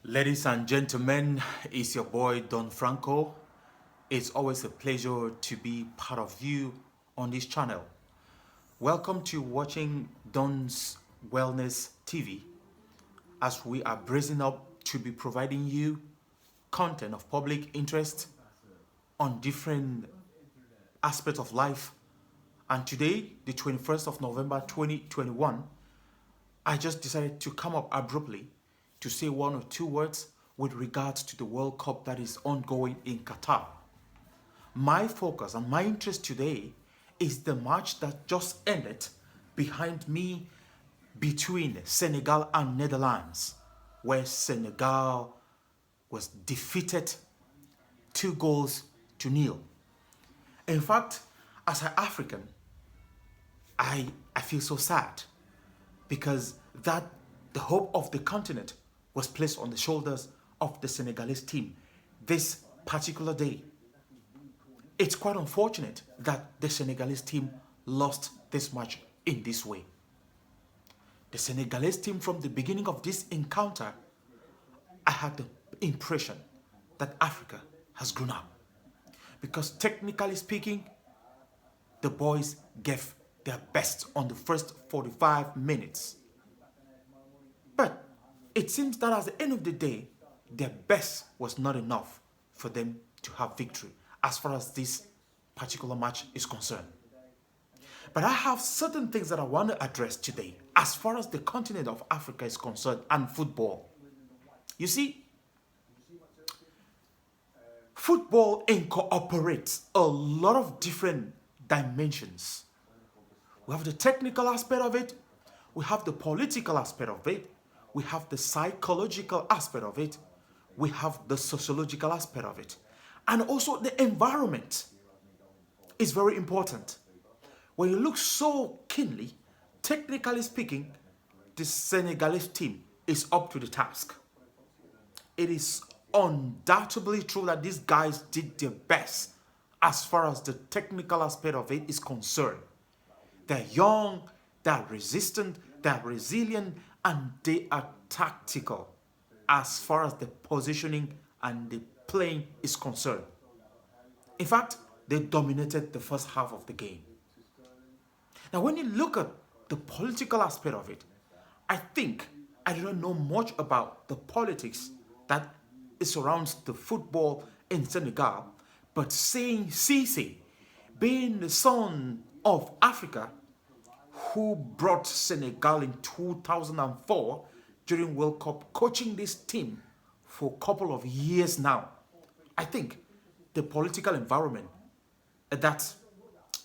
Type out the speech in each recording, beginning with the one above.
Ladies and gentlemen, it's your boy Don Franco. It's always a pleasure to be part of you on this channel. Welcome to watching Don's Wellness TV as we are bracing up to be providing you content of public interest on different aspects of life. And today, the 21st of November 2021, I just decided to come up abruptly to say one or two words with regards to the World Cup that is ongoing in Qatar. My focus and my interest today is the match that just ended behind me between Senegal and Netherlands, where Senegal was defeated 2-0. In fact, as an African, I feel so sad because the hope of the continent was placed on the shoulders of the Senegalese team this particular day. It's quite unfortunate that the Senegalese team lost this match in this way. The Senegalese team, from the beginning of this encounter, I had the impression that Africa has grown up. Because technically speaking, the boys gave their best on the first 45 minutes. But it seems that at the end of the day, their best was not enough for them to have victory as far as this particular match is concerned. But I have certain things that I want to address today as far as the continent of Africa is concerned and football. You see, football incorporates a lot of different dimensions. We have the technical aspect of it, we have the political aspect of it, we have the psychological aspect of it, we have the sociological aspect of it, and also the environment is very important. When you look so keenly, technically speaking, the Senegalese team is up to the task. It is undoubtedly true that these guys did their best as far as the technical aspect of it is concerned. They're young, they're resistant, they're resilient, and they are tactical as far as the positioning and the playing is concerned. In fact, they dominated the first half of the game. Now, when you look at the political aspect of it, I think I do not know much about the politics that surrounds the football in Senegal, but saying Cisse, being the son of Africa, who brought Senegal in 2004 during World Cup, coaching this team for a couple of years now. I think the political environment that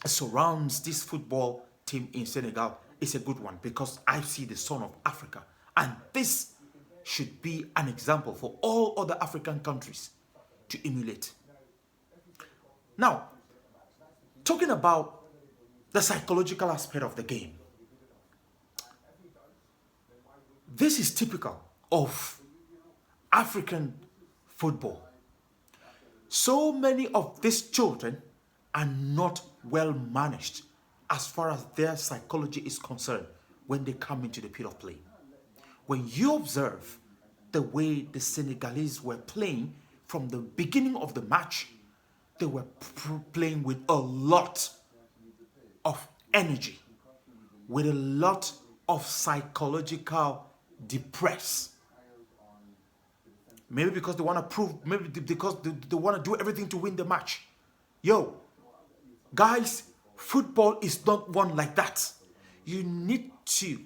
surrounds this football team in Senegal is a good one because I see the son of Africa, and this should be an example for all other African countries to emulate. Now, talking about the psychological aspect of the game. This is typical of African football. So many of these children are not well managed as far as their psychology is concerned when they come into the pit of play. When you observe the way the Senegalese were playing from the beginning of the match, they were playing with a lot of energy, with a lot of psychological depress. Maybe because they want to prove, maybe because they want to do everything to win the match. Yo, guys, football is not won like that. You need to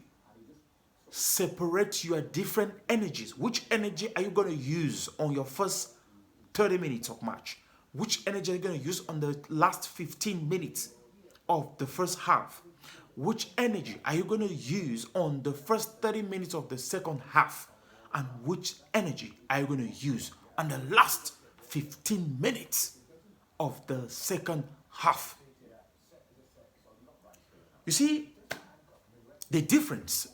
separate your different energies. Which energy are you going to use on your first 30 minutes of match? Which energy are you going to use on the last 15 minutes of the first half? Which energy are you going to use on the first 30 minutes of the second half? And which energy are you going to use on the last 15 minutes of the second half? You see, the difference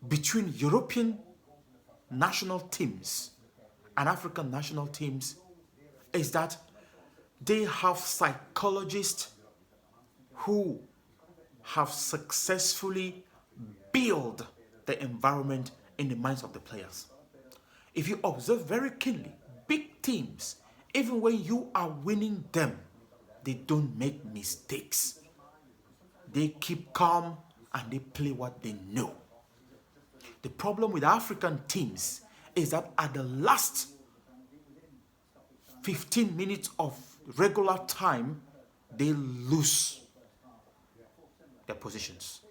between European national teams and African national teams is that they have psychologists who have successfully built the environment in the minds of the players. If you observe very keenly, big teams, even when you are winning them, they don't make mistakes. They keep calm and they play what they know. The problem with African teams is that at the last 15 minutes of regular time, they lose their positions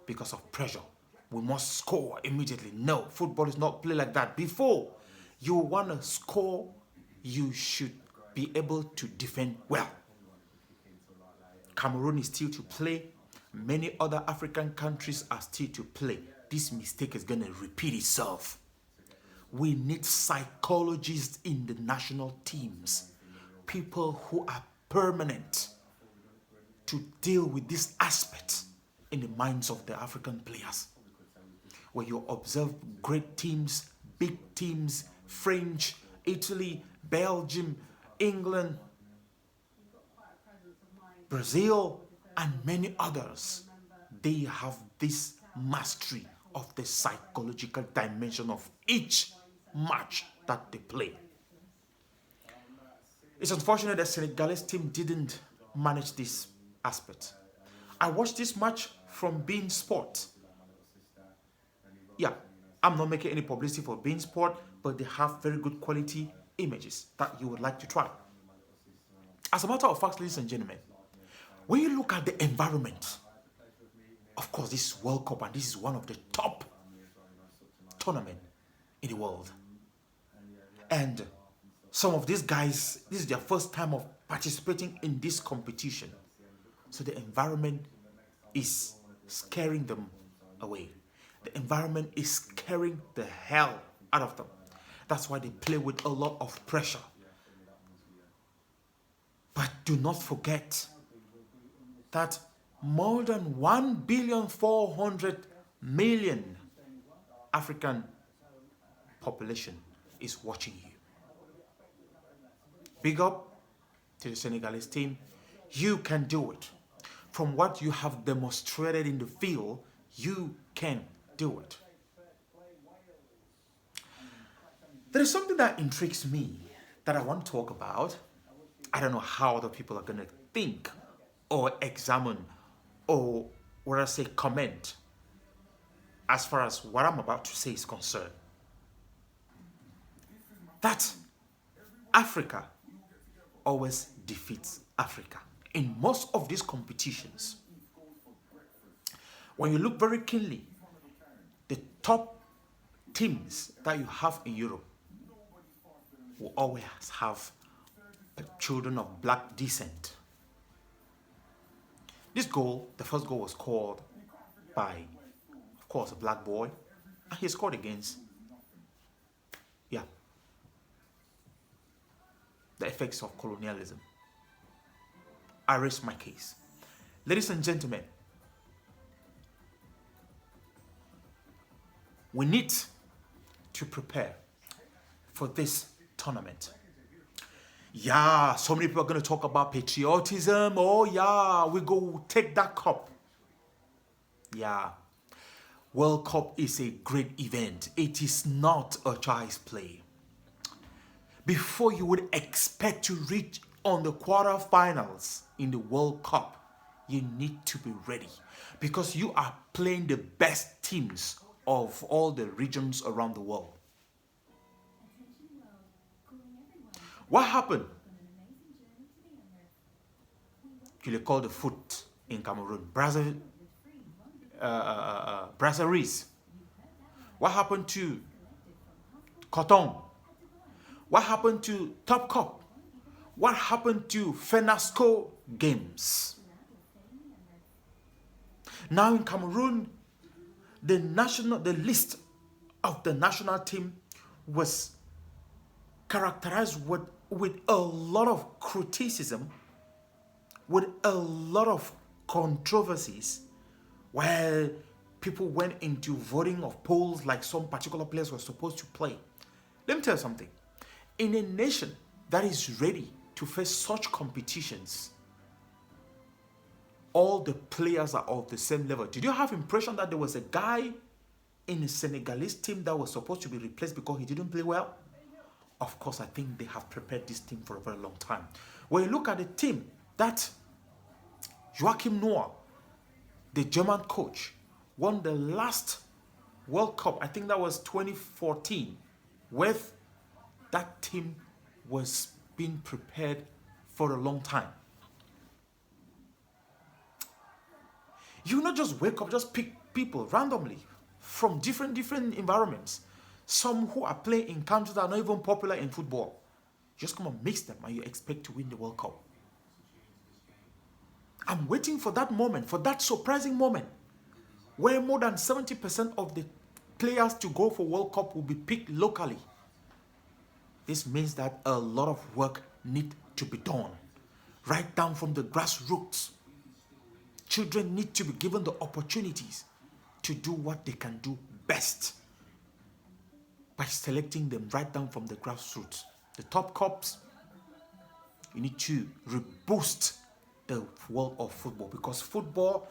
because of pressure. We must score immediately. No, football is not played like that. Before you want to score, you should be able to defend well. Cameroon is still to play. Many other African countries are still to play. This mistake is going to repeat itself. We need psychologists in the national teams, people who are permanent to deal with this aspect in the minds of the African players. When you observe great teams, big teams, French, Italy, Belgium, England, Brazil, and many others, they have this mastery of the psychological dimension of each match that they play. It's unfortunate that Senegalese team didn't manage this aspect. I watched this match from Bein Sport. Yeah, I'm not making any publicity for Bein Sport, but they have very good quality images that you would like to try. As a matter of fact, ladies and gentlemen, when you look at the environment, of course, this is World Cup and this is one of the top tournaments in the world. And some of these guys, this is their first time of participating in this competition. So the environment is scaring them away. The environment is scaring the hell out of them. That's why they play with a lot of pressure. But do not forget that more than 1,400,000,000 African population is watching you. Big up to the Senegalese team. You can do it. From what you have demonstrated in the field, you can do it. There is something that intrigues me that I want to talk about. I don't know how other people are going to think or examine or what I say comment as far as what I'm about to say is concerned. That Africa always defeats Africa in most of these competitions. When you look very keenly, the top teams that you have in Europe will always have children of black descent. This goal, the first goal, was scored by, of course, a black boy, and he scored against, the effects of colonialism. I raise my case. Ladies and gentlemen, we need to prepare for this tournament. Yeah, so many people are going to talk about patriotism. Oh yeah, we go take that cup. Yeah, World Cup is a great event. It is not a child's play. Before you would expect to reach on the quarterfinals in the World Cup, you need to be ready because you are playing the best teams of all the regions around the world. What happened? You call the foot in Cameroon, Brasseries. What happened to Coton? What happened to Top Cup? What happened to FENASCO games? Now in Cameroon, the list of the national team was characterized with a lot of criticism, with a lot of controversies, where people went into voting of polls like some particular players were supposed to play. Let me tell you something. In a nation that is ready to face such competitions, all the players are of the same level. Did you have the impression that there was a guy in a Senegalese team that was supposed to be replaced because he didn't play well? Of course, I think they have prepared this team for a very long time. When you look at the team that Joachim Noah, the German coach, won the last World Cup, I think that was 2014, with that team was being prepared for a long time. You not just wake up, just pick people randomly from different environments. Some who are playing in countries that are not even popular in football. Just come and mix them and you expect to win the World Cup. I'm waiting for that moment, for that surprising moment, where more than 70% of the players to go for World Cup will be picked locally. This means that a lot of work needs to be done, right down from the grassroots. Children need to be given the opportunities to do what they can do best by selecting them right down from the grassroots. The top cops, you need to reboost the world of football, because football,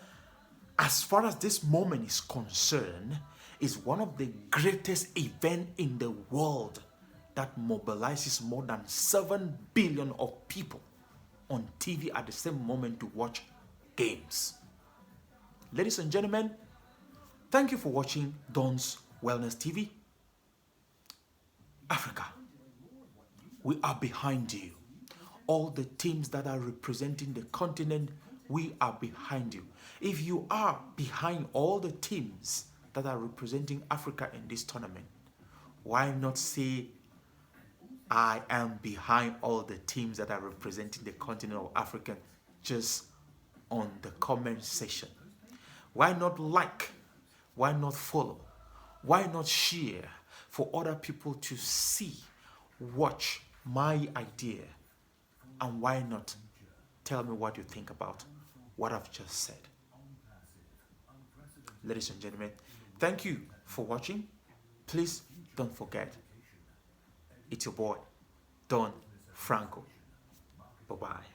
as far as this moment is concerned, is one of the greatest events in the world that mobilizes more than 7 billion of people on TV at the same moment to watch games. Ladies and gentlemen, thank you for watching Don's Wellness TV. Africa, we are behind you. All the teams that are representing the continent, we are behind you. If you are behind all the teams that are representing Africa in this tournament, why not say, I am behind all the teams that are representing the continent of Africa, just on the comment section? Why not like? Why not follow? Why not share for other people to see, watch my idea? And why not tell me what you think about what I've just said? Ladies and gentlemen, thank you for watching. Please don't forget, it's your boy, Don Franco. Bye-bye.